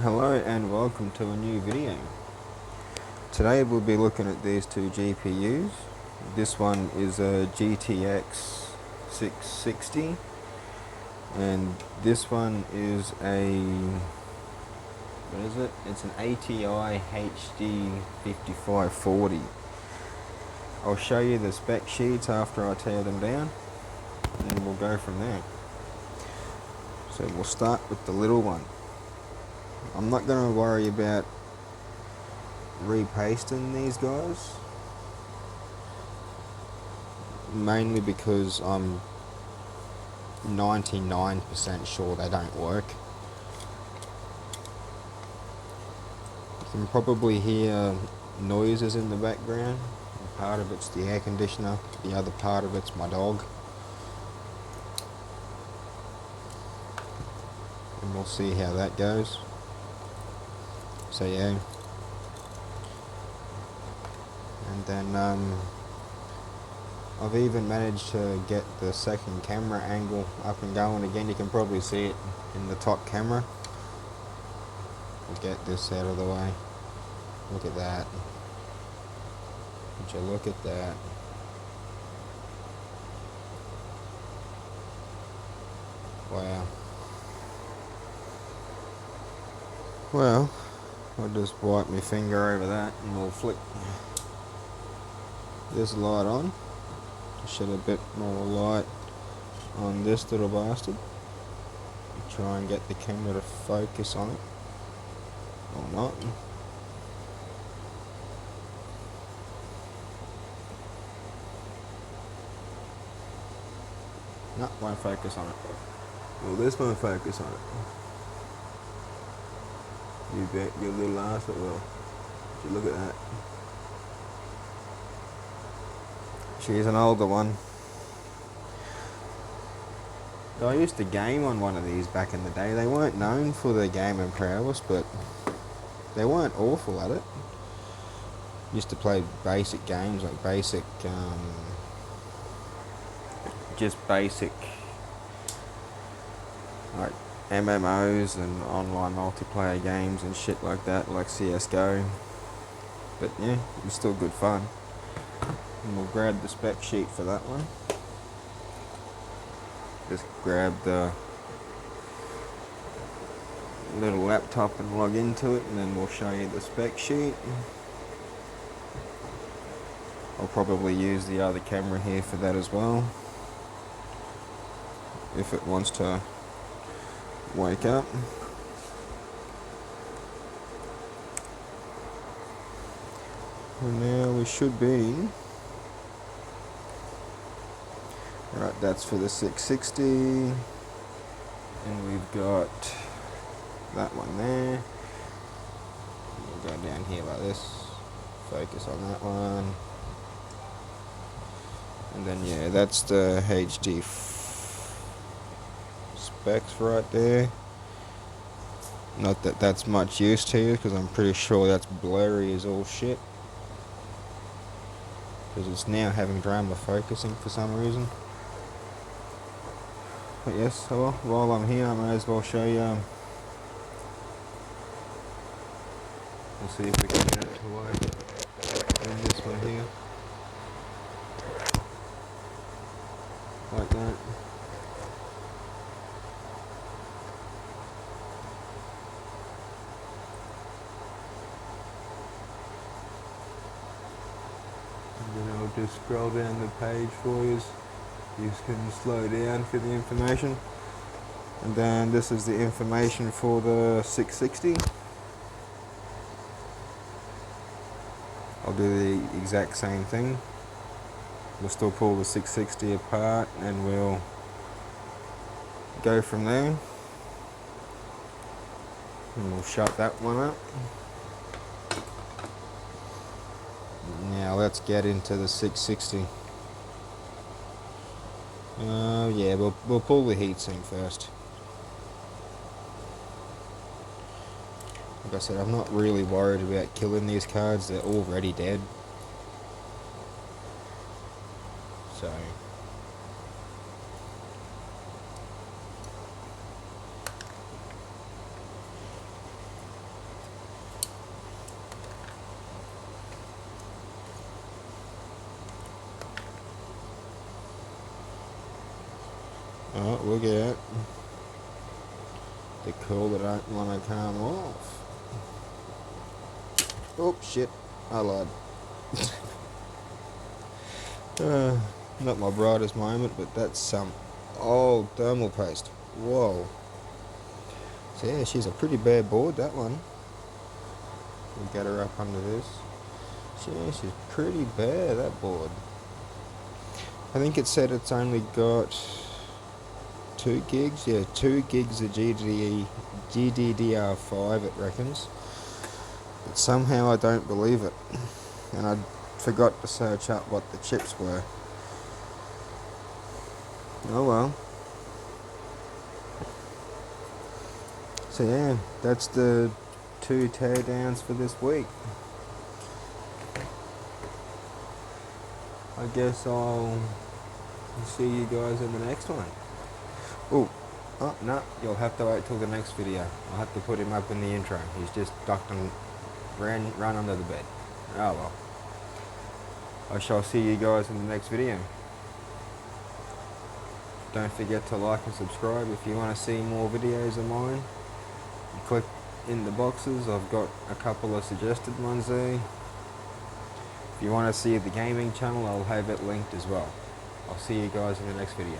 Hello and welcome to a new video. Today we'll be looking at these two GPUs. This one is a GTX 660 and this one is It's an ATI HD 5540. I'll show you the spec sheets after I tear them down and we'll go from there. So we'll start with the little one. I'm not going to worry about repasting these guys, mainly because I'm 99% sure they don't work. You can probably hear noises in the background. Part of it's the air conditioner, the other part of it's my dog. And we'll see how that goes. So yeah. And then I've even managed to get the second camera angle up and going again. You can probably see it in the top camera. We'll get this out of the way. Look at that. Would you look at that? Wow. Well, I'll just wipe my finger over that and we'll flick this light on to shed a bit more light on this little bastard. Try and get the camera to focus on it or not. No, won't focus on it. Well, this won't focus on it. You bet your little ass it will. Would you look at that? She's an older one. I used to game on one of these back in the day. They weren't known for their gaming prowess, but they weren't awful at it. Used to play basic games, like just basic, like MMOs and online multiplayer games and shit like that, like CSGO. But yeah, it was still good fun. And we'll grab the spec sheet for that one. Just grab the little laptop and log into it, and then we'll show you the spec sheet. I'll probably use the other camera here for that as well, if it wants to wake up. And now we should be right. That's for the 660, and we've got that one there. We'll go down here like this, focus on that one, and then yeah, that's the HD specs right there. Not that that's much use to you, because I'm pretty sure that's blurry as all shit, because it's now having drama focusing for some reason. But yes, so while I'm here, I may as well show you. We'll see if we can get it to work. And this one here, like that. And then I'll just scroll down the page for you. You can slow down for the information. And then this is the information for the 660. I'll do the exact same thing. We'll still pull the 660 apart and we'll go from there. And we'll shut that one up. Now let's get into the 660. Yeah, we'll pull the heatsink first. Like I said, I'm not really worried about killing these cards. They're already dead. So Oh, look out. The cool that don't want to come off. Oh, shit. I lied. Not my brightest moment, but that's some old thermal paste. Whoa. So yeah, she's a pretty bad board, that one. We'll get her up under this. Yeah, she's pretty bad, that board. I think it said it's only got 2 gigs. Yeah, 2 gigs of GDDR5, it reckons. But somehow I don't believe it. And I forgot to search up what the chips were. Oh well. So yeah, that's the 2 teardowns for this week. I guess I'll see you guys in the next one. Oh no, you'll have to wait till the next video. I'll have to put him up in the intro. He's just ducked and run under the bed. Oh well. I shall see you guys in the next video. Don't forget to like and subscribe if you want to see more videos of mine. Click in the boxes, I've got a couple of suggested ones there. If you want to see the gaming channel, I'll have it linked as well. I'll see you guys in the next video.